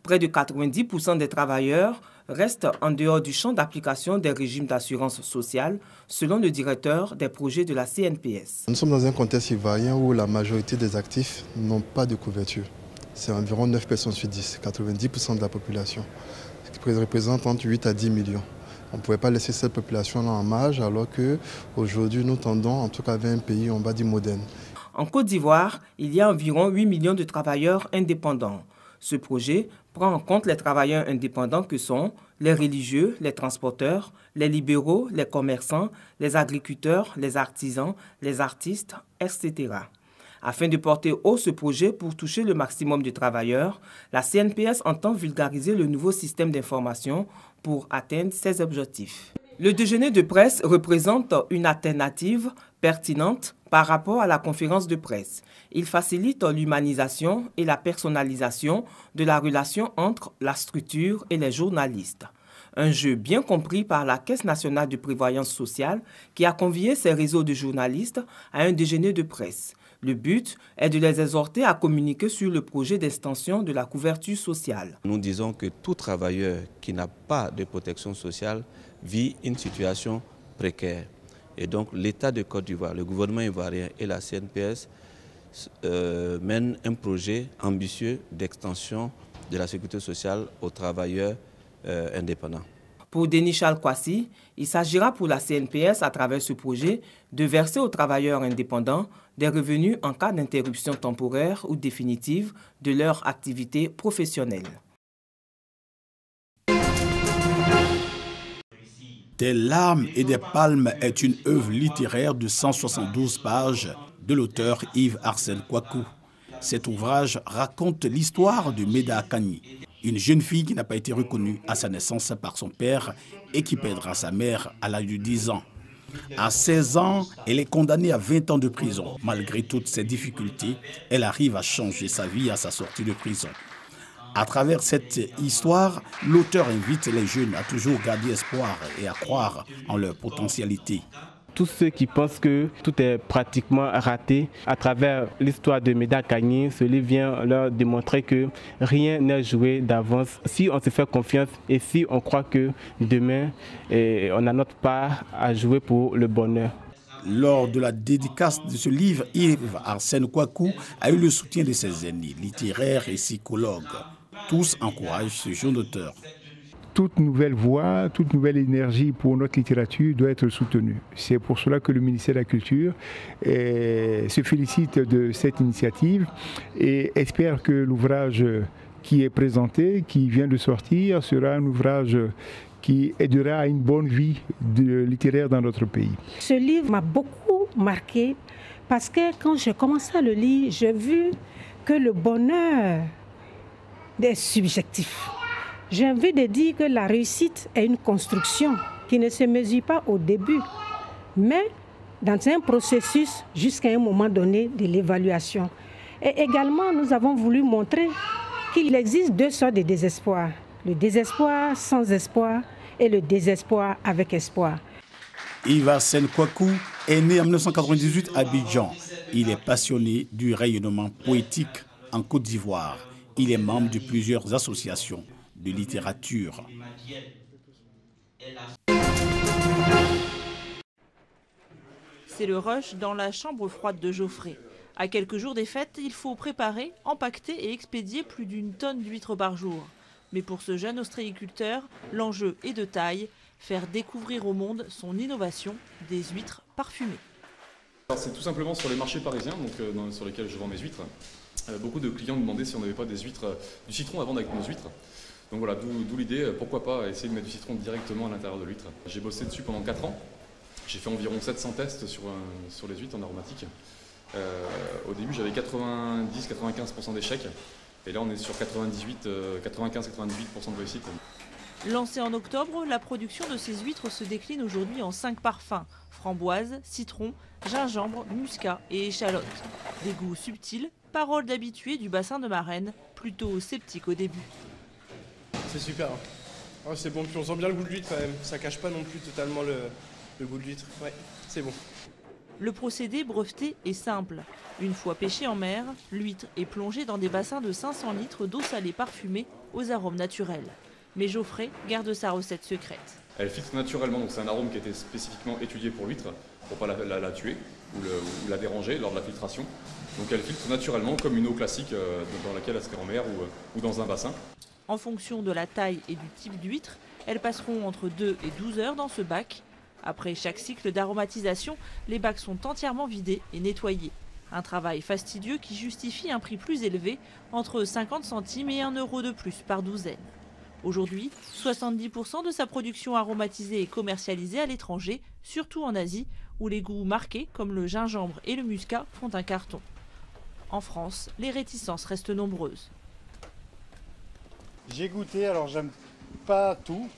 Près de 90% des travailleurs restent en dehors du champ d'application des régimes d'assurance sociale, selon le directeur des projets de la CNPS. Nous sommes dans un contexte ivoirien où la majorité des actifs n'ont pas de couverture. C'est environ 9 personnes sur 10, 90% de la population, ce qui représente entre 8 à 10 millions. On ne pouvait pas laisser cette population-là en marge alors qu'aujourd'hui nous tendons en tout cas vers un pays, on va dire, moderne. En Côte d'Ivoire, il y a environ 8 millions de travailleurs indépendants. Ce projet prend en compte les travailleurs indépendants que sont les religieux, les transporteurs, les libéraux, les commerçants, les agriculteurs, les artisans, les artistes, etc. Afin de porter haut ce projet pour toucher le maximum de travailleurs, la CNPS entend vulgariser le nouveau système d'information pour atteindre ses objectifs. Le déjeuner de presse représente une alternative pertinente par rapport à la conférence de presse. Il facilite l'humanisation et la personnalisation de la relation entre la structure et les journalistes. Un jeu bien compris par la Caisse nationale de prévoyance sociale qui a convié ses réseaux de journalistes à un déjeuner de presse. Le but est de les exhorter à communiquer sur le projet d'extension de la couverture sociale. Nous disons que tout travailleur qui n'a pas de protection sociale vit une situation précaire. Et donc l'État de Côte d'Ivoire, le gouvernement ivoirien et la CNPS mènent un projet ambitieux d'extension de la sécurité sociale aux travailleurs indépendants. Pour Denis Charles Kwasi, il s'agira pour la CNPS, à travers ce projet, de verser aux travailleurs indépendants des revenus en cas d'interruption temporaire ou définitive de leur activité professionnelle. Des larmes et des palmes est une œuvre littéraire de 172 pages de l'auteur Yves Arsène Kouakou. Cet ouvrage raconte l'histoire de Meda Kani, une jeune fille qui n'a pas été reconnue à sa naissance par son père et qui perdra sa mère à l'âge de 10 ans. À 16 ans, elle est condamnée à 20 ans de prison. Malgré toutes ces difficultés, elle arrive à changer sa vie à sa sortie de prison. À travers cette histoire, l'auteur invite les jeunes à toujours garder espoir et à croire en leur potentialité. Tous ceux qui pensent que tout est pratiquement raté, à travers l'histoire de Meda Kani, ce livre vient leur démontrer que rien n'est joué d'avance. Si on se fait confiance et si on croit que demain, on a notre part à jouer pour le bonheur. Lors de la dédicace de ce livre, Yves Arsène Kouakou a eu le soutien de ses amis, littéraires et psychologues. Tous encouragent ce jeune auteur. Toute nouvelle voix, toute nouvelle énergie pour notre littérature doit être soutenue. C'est pour cela que le ministère de la Culture se félicite de cette initiative et espère que l'ouvrage qui est présenté, qui vient de sortir, sera un ouvrage qui aidera à une bonne vie littéraire dans notre pays. Ce livre m'a beaucoup marqué parce que quand j'ai commencé à le lire, j'ai vu que le bonheur est subjectif. J'ai envie de dire que la réussite est une construction qui ne se mesure pas au début, mais dans un processus jusqu'à un moment donné de l'évaluation. Et également, nous avons voulu montrer qu'il existe deux sortes de désespoir. Le désespoir sans espoir et le désespoir avec espoir. Yves Arsène Kouakou est né en 1998 à Abidjan. Il est passionné du rayonnement poétique en Côte d'Ivoire. Il est membre de plusieurs associations de littérature. C'est le rush dans la chambre froide de Geoffrey. À quelques jours des fêtes, il faut préparer, empaqueter et expédier plus d'1 tonne d'huîtres par jour. Mais pour ce jeune ostréiculteur, l'enjeu est de taille, faire découvrir au monde son innovation des huîtres parfumées. C'est tout simplement sur les marchés parisiens, donc, sur lesquels je vends mes huîtres. Beaucoup de clients me demandaient si on n'avait pas des huîtres, du citron à vendre avec nos huîtres. Donc voilà, d'où l'idée, pourquoi pas essayer de mettre du citron directement à l'intérieur de l'huître. J'ai bossé dessus pendant 4 ans. J'ai fait environ 700 tests sur les huîtres en aromatique. Au début, j'avais 90-95% d'échecs. Et là, on est sur 95-98% de réussite. Lancée en octobre, la production de ces huîtres se décline aujourd'hui en 5 parfums. Framboise, citron, gingembre, muscat et échalote. Des goûts subtils, paroles d'habitués du bassin de Marennes, plutôt sceptiques au début. C'est super. Oh, c'est bon, puis on sent bien le goût de l'huître quand même. Ça cache pas non plus totalement le goût de l'huître. Ouais, c'est bon. Le procédé breveté est simple. Une fois pêchée en mer, l'huître est plongée dans des bassins de 500 litres d'eau salée parfumée aux arômes naturels. Mais Geoffrey garde sa recette secrète. Elle filtre naturellement, donc c'est un arôme qui a été spécifiquement étudié pour l'huître, pour ne pas la tuer ou la déranger lors de la filtration. Donc elle filtre naturellement comme une eau classique dans laquelle elle serait en mer ou dans un bassin. En fonction de la taille et du type d'huître, elles passeront entre 2 et 12 heures dans ce bac. Après chaque cycle d'aromatisation, les bacs sont entièrement vidés et nettoyés. Un travail fastidieux qui justifie un prix plus élevé, entre 50 centimes et 1 euro de plus par douzaine. Aujourd'hui, 70% de sa production aromatisée est commercialisée à l'étranger, surtout en Asie, où les goûts marqués, comme le gingembre et le muscat, font un carton. En France, les réticences restent nombreuses. J'ai goûté, alors j'aime pas tout.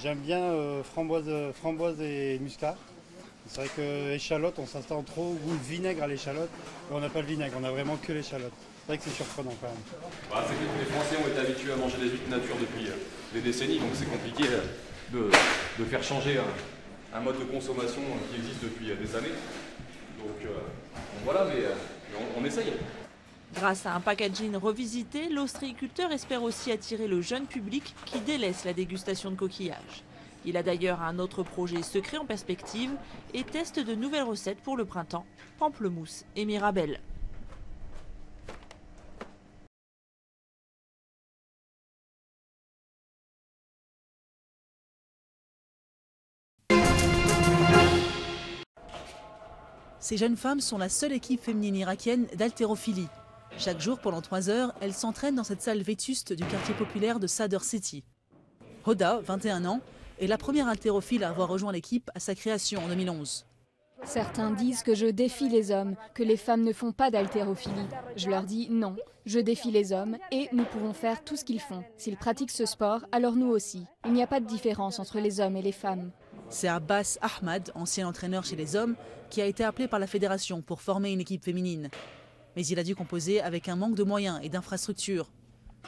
J'aime bien framboise et muscat. C'est vrai que échalote, on s'attend trop au goût de vinaigre à l'échalote. On n'a pas le vinaigre, on a vraiment que l'échalote. C'est vrai que c'est surprenant quand même. Voilà, c'est que les Français ont été habitués à manger des huîtres nature depuis des décennies, donc c'est compliqué de faire changer un mode de consommation qui existe depuis des années. Donc voilà, mais on essaye. Grâce à un packaging revisité, l'ostréiculteur espère aussi attirer le jeune public qui délaisse la dégustation de coquillages. Il a d'ailleurs un autre projet secret en perspective et teste de nouvelles recettes pour le printemps, pamplemousse et mirabelle. Ces jeunes femmes sont la seule équipe féminine irakienne d'haltérophilie. Chaque jour, pendant 3 heures, elles s'entraînent dans cette salle vétuste du quartier populaire de Sadr City. Hoda, 21 ans, est la première haltérophile à avoir rejoint l'équipe à sa création en 2011. Certains disent que je défie les hommes, que les femmes ne font pas d'haltérophilie. Je leur dis non, je défie les hommes et nous pouvons faire tout ce qu'ils font. S'ils pratiquent ce sport, alors nous aussi. Il n'y a pas de différence entre les hommes et les femmes. C'est Abbas Ahmad, ancien entraîneur chez les hommes, qui a été appelé par la fédération pour former une équipe féminine. Mais il a dû composer avec un manque de moyens et d'infrastructures.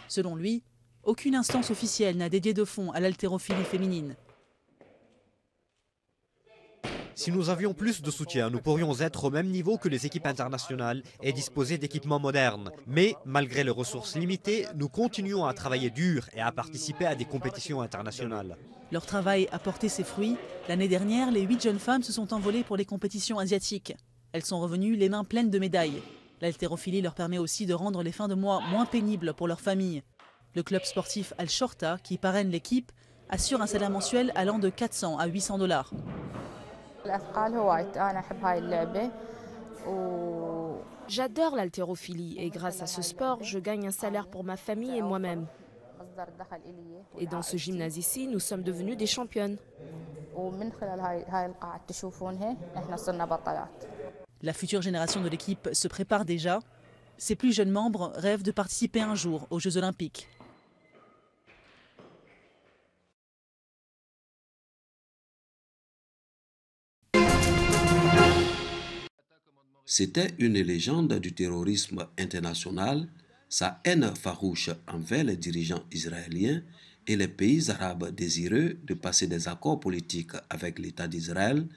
Selon lui, aucune instance officielle n'a dédié de fonds à l'haltérophilie féminine. Si nous avions plus de soutien, nous pourrions être au même niveau que les équipes internationales et disposer d'équipements modernes. Mais, malgré les ressources limitées, nous continuons à travailler dur et à participer à des compétitions internationales. Leur travail a porté ses fruits. L'année dernière, les 8 jeunes femmes se sont envolées pour les compétitions asiatiques. Elles sont revenues les mains pleines de médailles. L'haltérophilie leur permet aussi de rendre les fins de mois moins pénibles pour leurs familles. Le club sportif Al-Shorta, qui parraine l'équipe, assure un salaire mensuel allant de 400 à 800 $. J'adore l'haltérophilie et grâce à ce sport, je gagne un salaire pour ma famille et moi-même. Et dans ce gymnase ici, nous sommes devenus des championnes. La future génération de l'équipe se prépare déjà. Ses plus jeunes membres rêvent de participer un jour aux Jeux Olympiques. C'était une légende du terrorisme international, sa haine farouche envers les dirigeants israéliens et les pays arabes désireux de passer des accords politiques avec l'État d'Israël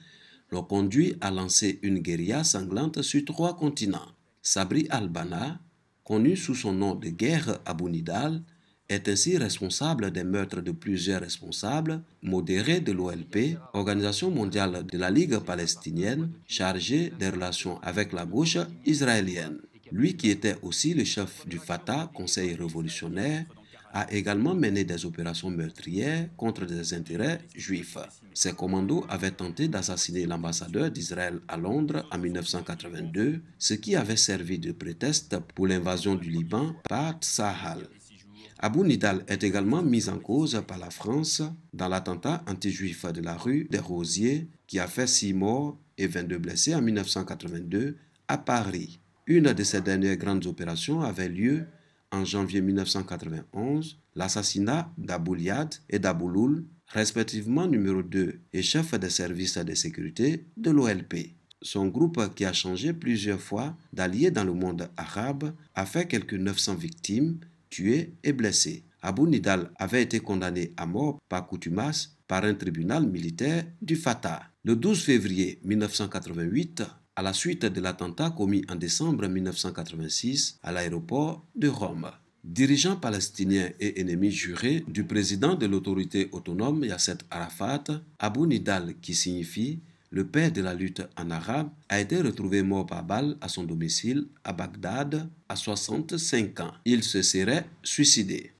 l'ont conduit à lancer une guérilla sanglante sur 3 continents. Sabri al-Banna, connu sous son nom de guerre Abu Nidal, est ainsi responsable des meurtres de plusieurs responsables modérés de l'OLP, Organisation mondiale de la Ligue palestinienne, chargée des relations avec la gauche israélienne. Lui qui était aussi le chef du Fatah, Conseil révolutionnaire, a également mené des opérations meurtrières contre des intérêts juifs. Ces commandos avaient tenté d'assassiner l'ambassadeur d'Israël à Londres en 1982, ce qui avait servi de prétexte pour l'invasion du Liban par Tsahal. Abu Nidal est également mis en cause par la France dans l'attentat anti-juif de la rue des Rosiers qui a fait 6 morts et 22 blessés en 1982 à Paris. Une de ces dernières grandes opérations avait lieu en janvier 1991, l'assassinat d'Abouliad et d'Abouloul, respectivement numéro 2 et chef des services de sécurité de l'OLP. Son groupe, qui a changé plusieurs fois d'alliés dans le monde arabe, a fait quelques 900 victimes, tués et blessés. Abu Nidal avait été condamné à mort par contumace par un tribunal militaire du Fatah. Le 12 février 1988, à la suite de l'attentat commis en décembre 1986 à l'aéroport de Rome. Dirigeant palestinien et ennemi juré du président de l'autorité autonome Yasser Arafat, Abu Nidal, qui signifie le père de la lutte en arabe, a été retrouvé mort par balle à son domicile à Bagdad à 65 ans. Il se serait suicidé.